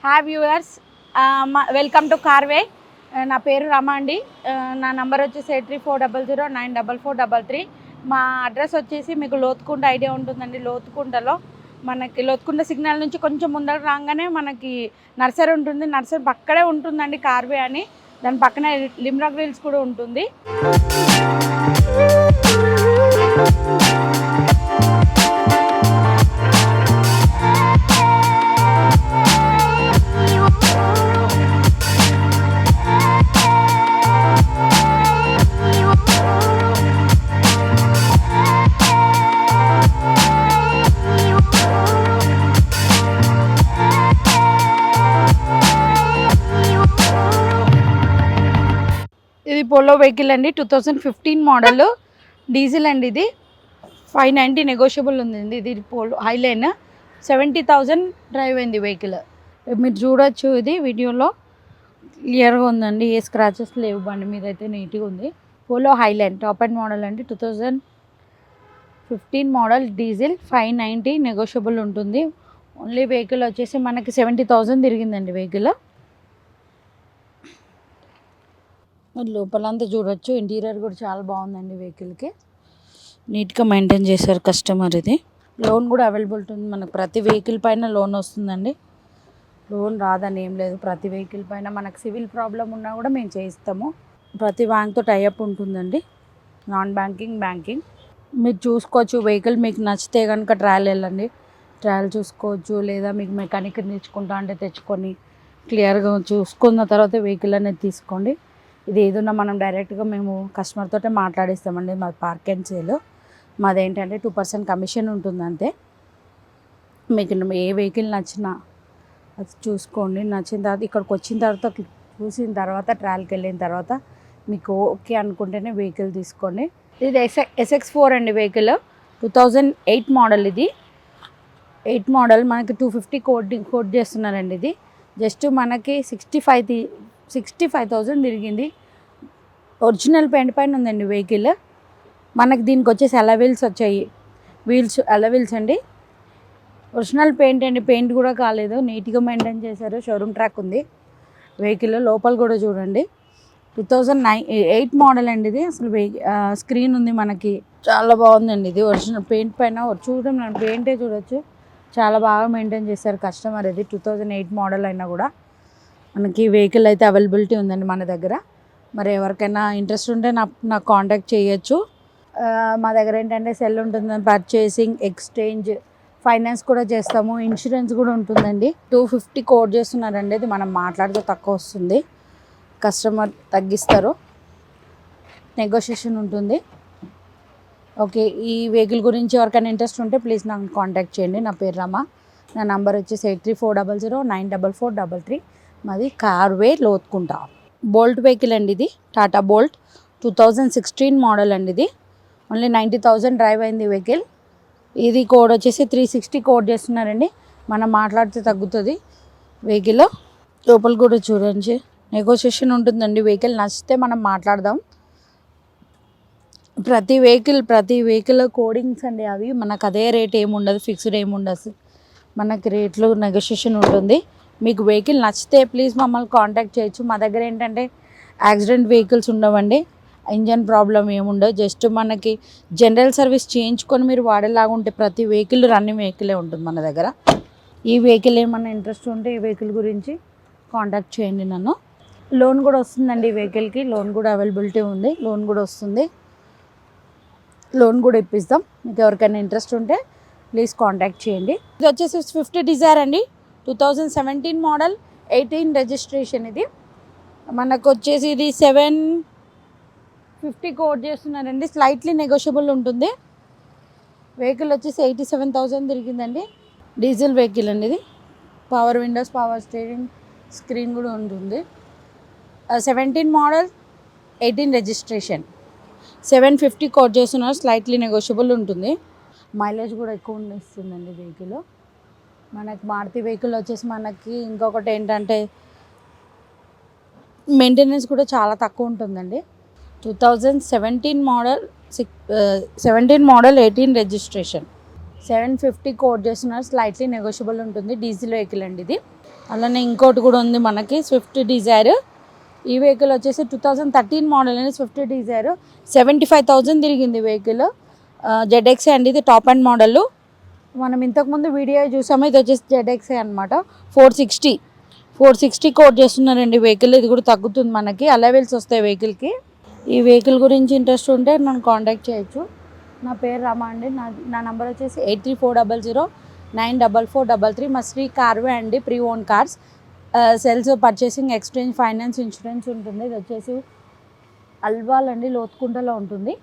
Hi viewers, welcome to Karvy. నా పేరు రమ అండి. నా నంబర్ వచ్చేసి 8340094433. మా అడ్రస్ వచ్చేసి మీకు లోతుకుంట ఐడియా ఉంటుందండి. లోతుకుంటలో మనకి లోతుకుంట సిగ్నల్ నుంచి కొంచెం ముందర రాగానే మనకి నర్సరీ ఉంటుంది. నర్సరీ పక్కనే ఉంటుందండి కార్వే అని. దాని పక్కనే లిమ్రా గ్రిల్స్ కూడా ఉంటుంది. ఇది పోలో వెహికల్ అండి, 2015 మోడల్ డీజిల్ అండి. ఇది 590 నెగోషియబుల్ ఉందండి. ఇది పోలో హైలైన్ 70,000 డ్రైవ్ అయింది వెహికల్. మీరు చూడొచ్చు, ఇది వీడియోలో క్లియర్గా ఉందండి. ఏ స్క్రాచెస్ లేవు, బండి మీద అయితే నీట్గా ఉంది. Polo highline top and model అండి, 2015 మోడల్ డీజిల్ 590 నెగోషియబుల్ ఉంటుంది. ఓన్లీ వెహికల్ వచ్చేసి మనకి 70,000 తిరిగిందండి వెహికల్. లోపలంతా చూడొచ్చు, ఇంటీరియర్ కూడా చాలా బాగుందండి. వెహికల్కి నీట్గా మెయింటైన్ చేశారు కస్టమర్. ఇది లోన్ కూడా అవైలబిలిటీ ఉంది మనకు. ప్రతి వెహికల్ పైన లోన్ వస్తుందండి. లోన్ రాదని ఏం లేదు. ప్రతి వెహికల్ పైన మనకు సివిల్ ప్రాబ్లం ఉన్నా కూడా మేము చేయిస్తాము. ప్రతి బ్యాంక్తో టైఅప్ ఉంటుందండి, నాన్ బ్యాంకింగ్, బ్యాంకింగ్. మీరు చూసుకోవచ్చు. వెహికల్ మీకు నచ్చితే కనుక ట్రయల్ వెళ్ళండి, ట్రయల్ చూసుకోవచ్చు. లేదా మీకు మెకానిక్ తెచ్చుకుంటా అంటే తెచ్చుకొని క్లియర్గా చూసుకున్న తర్వాత వెహికల్ అనేది తీసుకోండి. ఇది ఏదన్నా మనం డైరెక్ట్గా మేము కస్టమర్తో మాట్లాడిస్తామండి. మాది పార్క్ అండ్ సేల్. మాది ఏంటంటే 2% కమిషన్ ఉంటుంది అంతే. మీకు ఏ వెహికల్ నచ్చినా అది చూసుకోండి. నచ్చిన తర్వాత ఇక్కడికి వచ్చిన తర్వాత చూసిన తర్వాత ట్రయల్కి వెళ్ళిన తర్వాత మీకు ఓకే అనుకుంటేనే వెహికల్ తీసుకోండి. ఇది SX4 అండి వెహికల్, 2008 మోడల్. ఇది 8 మోడల్ మనకి 250 కోట్ చేస్తున్నారండి. ఇది జస్ట్ మనకి 65,000 తిరిగింది. ఒరిజినల్ పెయింట్ పైన ఉందండి వెహికల్. మనకి దీనికి వచ్చేసి అలవీల్స్ వచ్చాయి. వీల్స్ అలవీల్స్ అండి, ఒరిజినల్ పెయింట్ అండి. పెయింట్ కూడా కాలేదు, నీట్గా మెయింటైన్ చేశారు. షోరూమ్ ట్రాక్ ఉంది వెహికల్. లోపల కూడా చూడండి. 2008 మోడల్ అండి ఇది. అసలు స్క్రీన్ ఉంది మనకి, చాలా బాగుందండి. ఇది ఒరిజినల్ పెయింట్ పైన చూడడం, పెయింటే చూడొచ్చు, చాలా బాగా మెయింటైన్ చేశారు కస్టమర్. ఇది 2008 మోడల్ అయినా కూడా మనకి వెహికల్ అయితే అవైలబిలిటీ ఉందండి మన దగ్గర. మరి ఎవరికైనా ఇంట్రెస్ట్ ఉంటే నాకు కాంటాక్ట్ చేయొచ్చు. మా దగ్గర ఏంటంటే సెల్ ఉంటుంది, పర్చేసింగ్, ఎక్స్చేంజ్, ఫైనాన్స్ కూడా చేస్తాము. ఇన్సూరెన్స్ కూడా ఉంటుందండి. 250 కోట్ చేస్తున్నారండి. ఇది మనం మాట్లాడితే తక్కువ వస్తుంది, కస్టమర్ తగ్గిస్తారు, నెగోషియేషన్ ఉంటుంది. ఓకే, ఈ వెహికల్ గురించి ఎవరికైనా ఇంట్రెస్ట్ ఉంటే ప్లీజ్ నాకు కాంటాక్ట్ చేయండి. నా పేరు రమ. నా నంబర్ వచ్చేసి 8340094433. మాది కార్వే లోతుకుంట. బోల్ట్ వెహికల్ అండి. ఇది టాటా బోల్ట్ 2016 మోడల్ అండి. ఇది ఓన్లీ 90,000 డ్రైవ్ అయింది వెహికల్. ఇది కోడ్ వచ్చేసి 360 కోడ్ చేస్తున్నారండి. మనం మాట్లాడితే తగ్గుతుంది వెహికల్. లోపల కూడా చూడండి, నెగోషియేషన్ ఉంటుందండి. వెహికల్ నచ్చితే మనం మాట్లాడదాం. ప్రతి వెహికల్ కోడింగ్స్ అండి అవి. మనకు అదే రేట్ ఏముండదు, ఫిక్స్డ్ ఏముండదు. మనకి రేట్లు నెగోషియేషన్ ఉంటుంది. మీకు వెహికల్ నచ్చితే ప్లీజ్ మమ్మల్ని కాంటాక్ట్ చేయొచ్చు. మా దగ్గర ఏంటంటే యాక్సిడెంట్ వెహికల్స్ ఉండవండి, ఇంజన్ ప్రాబ్లం ఏముండదు. జస్ట్ మనకి జనరల్ సర్వీస్ చేయించుకొని మీరు వాడేలాగా ఉంటే ప్రతి వెహికల్ రన్నింగ్ వెహికలే ఉంటుంది మన దగ్గర. ఈ వెహికల్ ఏమన్నా ఇంట్రెస్ట్ ఉంటే ఈ వెహికల్ గురించి కాంటాక్ట్ చేయండి నన్ను. లోన్ కూడా వస్తుందండి ఈ వెహికల్కి. లోన్ కూడా అవైలబిలిటీ ఉంది, లోన్ కూడా వస్తుంది. లోన్ కూడా ఇప్పిస్తాం. మీకు ఎవరికైనా ఇంట్రెస్ట్ ఉంటే ప్లీజ్ కాంటాక్ట్ చేయండి. ఇది వచ్చేసి స్విఫ్ట్ డిజైర్ అండి, 2017 మోడల్, 18 రిజిస్ట్రేషన్. ఇది మనకు వచ్చేసి ఇది 750 కోట్ చేస్తున్నారండి. స్లైట్లీ నెగోషియబుల్ ఉంటుంది. వెహికల్ వచ్చేసి 87,000 తిరిగిందండి. డీజిల్ వెహికల్ అండి ఇది. Power Windows, power steering, screen కూడా ఉంటుంది. 17 మోడల్, 18 రిజిస్ట్రేషన్, 750 కోట్ చేస్తున్నారు. స్లైట్లీ నెగోషియబుల్ ఉంటుంది. మైలేజ్ కూడా ఎక్కువ ఇస్తుందండి వెహికల్. మనకి మారుతి వెహికల్ వచ్చేసి మనకి ఇంకొకటి ఏంటంటే మెయింటెనెన్స్ కూడా చాలా తక్కువ ఉంటుందండి. 2017 మోడల్ 18 రిజిస్ట్రేషన్, 750 కోట్ చేస్తున్నారు, స్లైట్లీ నెగోషియబుల్ ఉంటుంది. డీజిల్ వెహికల్ అండి ఇది. అలానే ఇంకోటి కూడా ఉంది మనకి, స్విఫ్ట్ డిజైర్. ఈ వెహికల్ వచ్చేసి 2013 మోడల్ అండి. స్విఫ్ట్ డిజైర్ 75,000 తిరిగింది వెహికల్. జెడ్ఎక్సే అండి ఇది, టాప్ అండ్ మోడల్. మనం ఇంతకుముందు వీడియో చూసాము, ఇది వచ్చేసి జెడ్ఎక్సే అనమాట. 460 కోట్ చేస్తున్నారండి వెహికల్. ఇది కూడా తగ్గుతుంది మనకి, అలవెల్స్ వస్తాయి వెహికల్కి. ఈ వెహికల్ గురించి ఇంట్రెస్ట్ ఉంటే నన్ను కాంటాక్ట్ చేయొచ్చు. నా పేరు రమా అండి. నా నెంబర్ వచ్చేసి 8340094433. మా శ్రీ కార్వే అండి, pre own cars. Sales, purchasing, exchange, finance, insurance ఉంటుంది. ఇది వచ్చేసి అల్వాల్ అండి, లోతుకుంటలో ఉంటుంది.